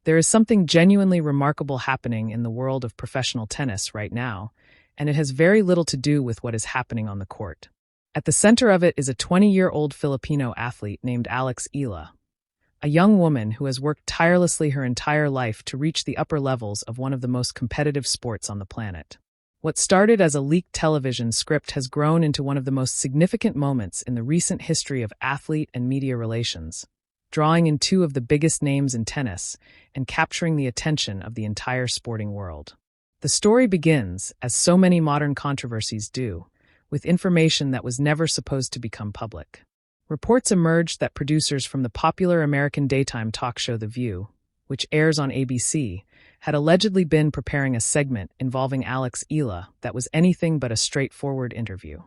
There is something genuinely remarkable happening in the world of professional tennis right now, and it has very little to do with what is happening on the court. At the center of it is a 20-year-old Filipino athlete named Alex Eala, a young woman who has worked tirelessly her entire life to reach the upper levels of one of the most competitive sports on the planet. What started as a leaked television script has grown into one of the most significant moments in the recent history of athlete and media relations, drawing in two of the biggest names in tennis and capturing the attention of the entire sporting world. The story begins, as so many modern controversies do, with information that was never supposed to become public. Reports emerged that producers from the popular American daytime talk show The View, which airs on ABC, had allegedly been preparing a segment involving Alex Eala that was anything but a straightforward interview.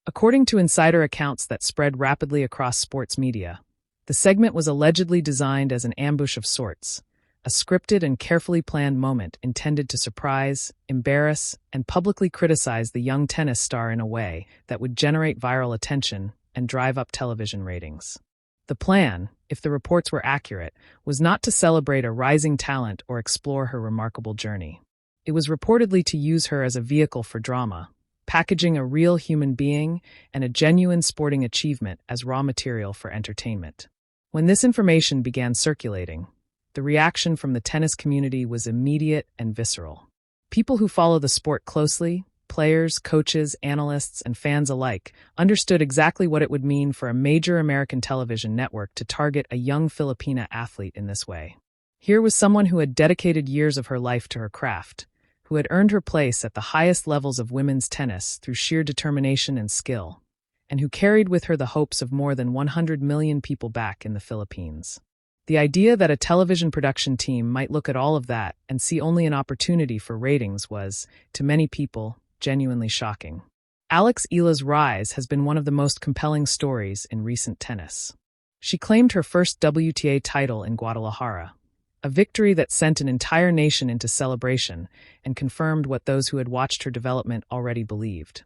According to insider accounts that spread rapidly across sports media, the segment was allegedly designed as an ambush of sorts, a scripted and carefully planned moment intended to surprise, embarrass, and publicly criticize the young tennis star in a way that would generate viral attention and drive up television ratings. The plan, if the reports were accurate, was not to celebrate a rising talent or explore her remarkable journey. It was reportedly to use her as a vehicle for drama, packaging a real human being and a genuine sporting achievement as raw material for entertainment. When this information began circulating, the reaction from the tennis community was immediate and visceral. People who follow the sport closely, players, coaches, analysts, and fans alike, understood exactly what it would mean for a major American television network to target a young Filipina athlete in this way. Here was someone who had dedicated years of her life to her craft, who had earned her place at the highest levels of women's tennis through sheer determination and skill, and who carried with her the hopes of more than 100 million people back in the Philippines. The idea that a television production team might look at all of that and see only an opportunity for ratings was, to many people, genuinely shocking. Alex Eala's rise has been one of the most compelling stories in recent tennis. She claimed her first WTA title in Guadalajara, a victory that sent an entire nation into celebration and confirmed what those who had watched her development already believed: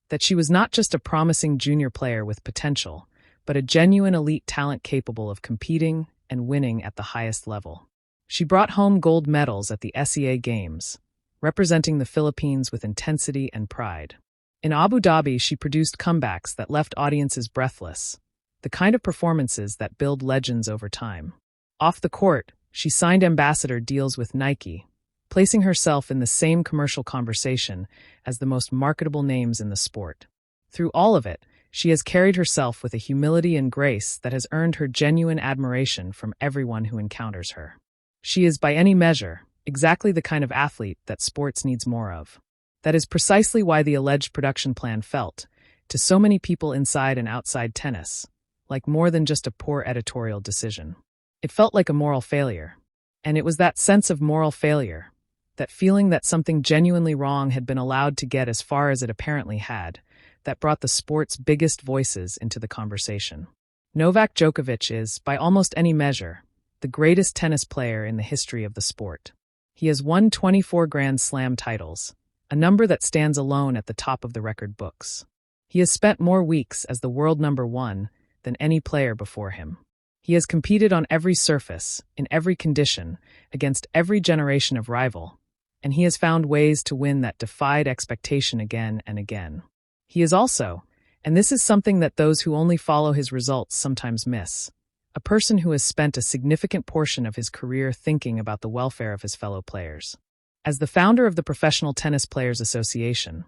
that she was not just a promising junior player with potential, but a genuine elite talent capable of competing and winning at the highest level. She brought home gold medals at the SEA Games, representing the Philippines with intensity and pride. In Abu Dhabi, she produced comebacks that left audiences breathless, the kind of performances that build legends over time. Off the court, she signed ambassador deals with Nike, placing herself in the same commercial conversation as the most marketable names in the sport. Through all of it, she has carried herself with a humility and grace that has earned her genuine admiration from everyone who encounters her. She is, by any measure, exactly the kind of athlete that sports needs more of. That is precisely why the alleged production plan felt, to so many people inside and outside tennis, like more than just a poor editorial decision. It felt like a moral failure. And it was that sense of moral failure, that feeling that something genuinely wrong had been allowed to get as far as it apparently had, that brought the sport's biggest voices into the conversation. Novak Djokovic is, by almost any measure, the greatest tennis player in the history of the sport. He has won 24 Grand Slam titles, a number that stands alone at the top of the record books. He has spent more weeks as the world number one than any player before him. He has competed on every surface, in every condition, against every generation of rival, and he has found ways to win that defied expectation again and again. He is also, and this is something that those who only follow his results sometimes miss, a person who has spent a significant portion of his career thinking about the welfare of his fellow players. As the founder of the Professional Tennis Players Association,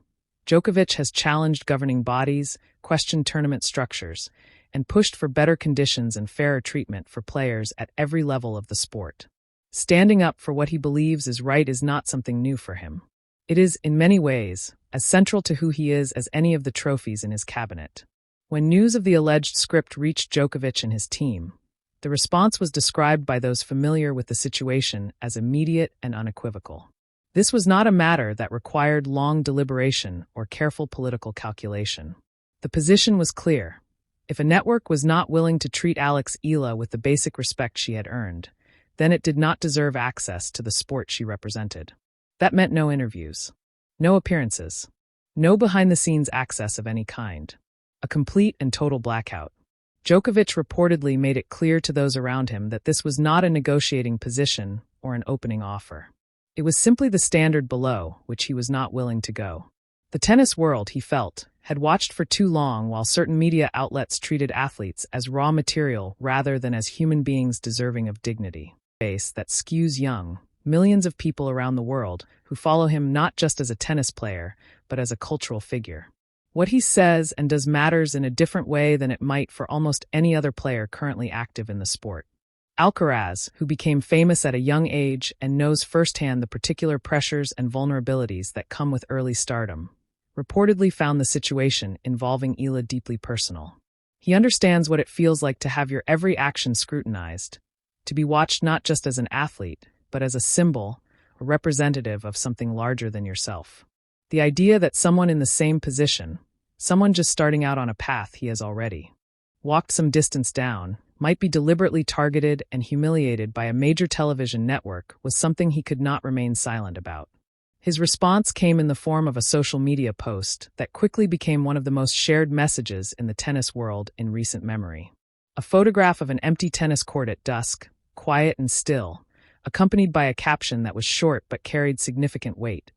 Djokovic has challenged governing bodies, questioned tournament structures, and pushed for better conditions and fairer treatment for players at every level of the sport. Standing up for what he believes is right is not something new for him. It is, in many ways, as central to who he is as any of the trophies in his cabinet. When news of the alleged script reached Djokovic and his team, the response was described by those familiar with the situation as immediate and unequivocal. This was not a matter that required long deliberation or careful political calculation. The position was clear. If a network was not willing to treat Alex Eala with the basic respect she had earned, then it did not deserve access to the sport she represented. That meant no interviews, no appearances, no behind-the-scenes access of any kind. A complete and total blackout. Djokovic reportedly made it clear to those around him that this was not a negotiating position or an opening offer. It was simply the standard below which he was not willing to go. The tennis world, he felt, had watched for too long while certain media outlets treated athletes as raw material rather than as human beings deserving of dignity. Base that skews young, millions of people around the world who follow him not just as a tennis player, but as a cultural figure. What he says and does matters in a different way than it might for almost any other player currently active in the sport. Alcaraz, who became famous at a young age and knows firsthand the particular pressures and vulnerabilities that come with early stardom, reportedly found the situation involving Eala deeply personal. He understands what it feels like to have your every action scrutinized, to be watched not just as an athlete, but as a symbol, a representative of something larger than yourself. The idea that someone in the same position, someone just starting out on a path he has already walked some distance down, might be deliberately targeted and humiliated by a major television network was something he could not remain silent about. His response came in the form of a social media post that quickly became one of the most shared messages in the tennis world in recent memory. A photograph of an empty tennis court at dusk, quiet and still, accompanied by a caption that was short but carried significant weight.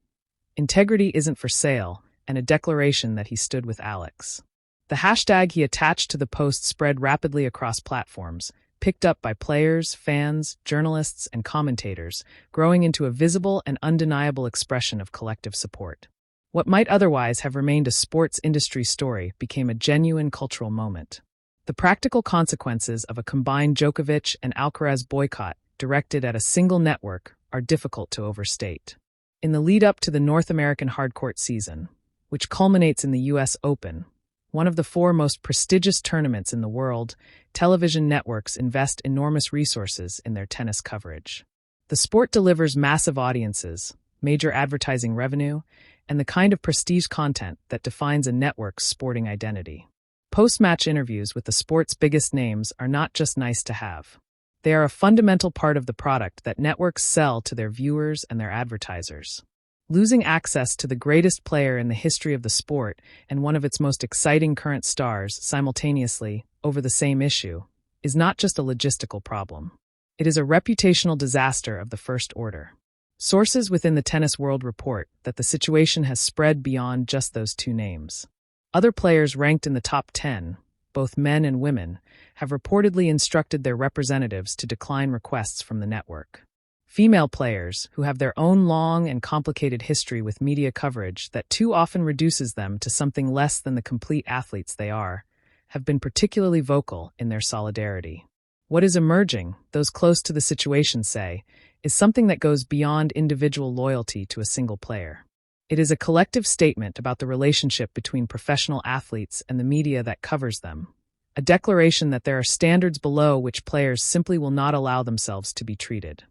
Integrity isn't for sale, and a declaration that he stood with Alex. The hashtag he attached to the post spread rapidly across platforms, picked up by players, fans, journalists, and commentators, growing into a visible and undeniable expression of collective support. What might otherwise have remained a sports industry story became a genuine cultural moment. The practical consequences of a combined Djokovic and Alcaraz boycott directed at a single network are difficult to overstate. In the lead-up to the North American hardcourt season, which culminates in the U.S. Open, one of the 4 most prestigious tournaments in the world, television networks invest enormous resources in their tennis coverage. The sport delivers massive audiences, major advertising revenue, and the kind of prestige content that defines a network's sporting identity. Post-match interviews with the sport's biggest names are not just nice to have. They are a fundamental part of the product that networks sell to their viewers and their advertisers. Losing access to the greatest player in the history of the sport and one of its most exciting current stars simultaneously over the same issue is not just a logistical problem. It is a reputational disaster of the first order. Sources within the tennis world report that the situation has spread beyond just those 2 names. Other players ranked in the top 10, both men and women, have reportedly instructed their representatives to decline requests from the network. Female players, who have their own long and complicated history with media coverage that too often reduces them to something less than the complete athletes they are, have been particularly vocal in their solidarity. What is emerging, those close to the situation say, is something that goes beyond individual loyalty to a single player. It is a collective statement about the relationship between professional athletes and the media that covers them, a declaration that there are standards below which players simply will not allow themselves to be treated.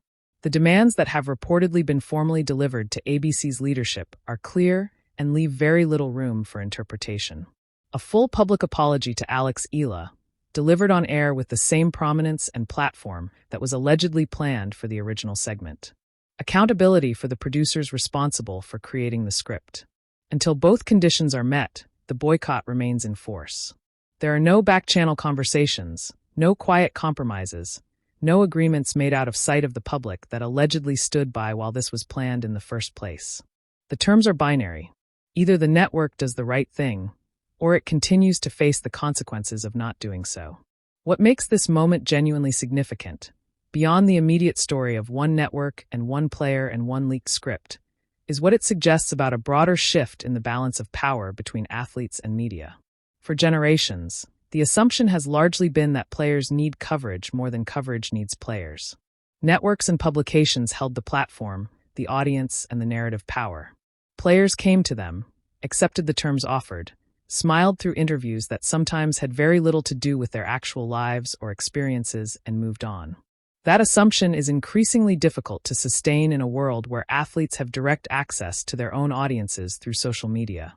The demands that have reportedly been formally delivered to ABC's leadership are clear and leave very little room for interpretation. A full public apology to Alex Eala, delivered on air with the same prominence and platform that was allegedly planned for the original segment. Accountability for the producers responsible for creating the script. Until both conditions are met, the boycott remains in force. There are no back-channel conversations, no quiet compromises, no agreements made out of sight of the public that allegedly stood by while this was planned in the first place. The terms are binary. Either the network does the right thing, or it continues to face the consequences of not doing so. What makes this moment genuinely significant, beyond the immediate story of one network and one player and one leaked script, is what it suggests about a broader shift in the balance of power between athletes and media. For generations, the assumption has largely been that players need coverage more than coverage needs players. Networks and publications held the platform, the audience, and the narrative power. Players came to them, accepted the terms offered, smiled through interviews that sometimes had very little to do with their actual lives or experiences, and moved on. That assumption is increasingly difficult to sustain in a world where athletes have direct access to their own audiences through social media,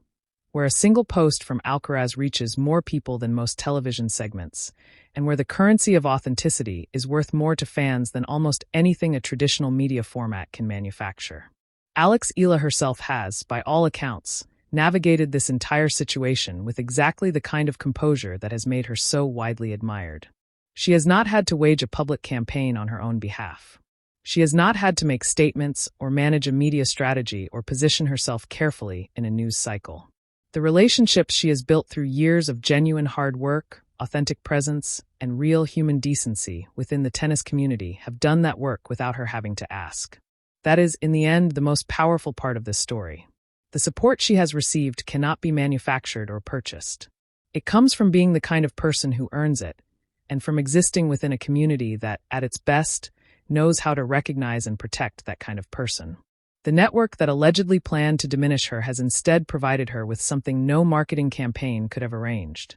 where a single post from Alcaraz reaches more people than most television segments, and where the currency of authenticity is worth more to fans than almost anything a traditional media format can manufacture. Alex Eala herself has, by all accounts, navigated this entire situation with exactly the kind of composure that has made her so widely admired. She has not had to wage a public campaign on her own behalf. She has not had to make statements or manage a media strategy or position herself carefully in a news cycle. The relationships she has built through years of genuine hard work, authentic presence, and real human decency within the tennis community have done that work without her having to ask. That is, in the end, the most powerful part of this story. The support she has received cannot be manufactured or purchased. It comes from being the kind of person who earns it, and from existing within a community that, at its best, knows how to recognize and protect that kind of person. The network that allegedly planned to diminish her has instead provided her with something no marketing campaign could have arranged: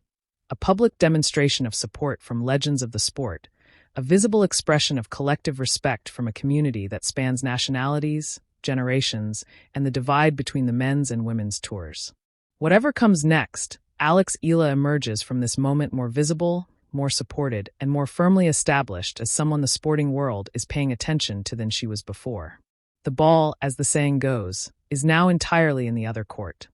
a public demonstration of support from legends of the sport, a visible expression of collective respect from a community that spans nationalities, generations, and the divide between the men's and women's tours. Whatever comes next, Alex Eala emerges from this moment more visible, more supported, and more firmly established as someone the sporting world is paying attention to than she was before. The ball, as the saying goes, is now entirely in the other court.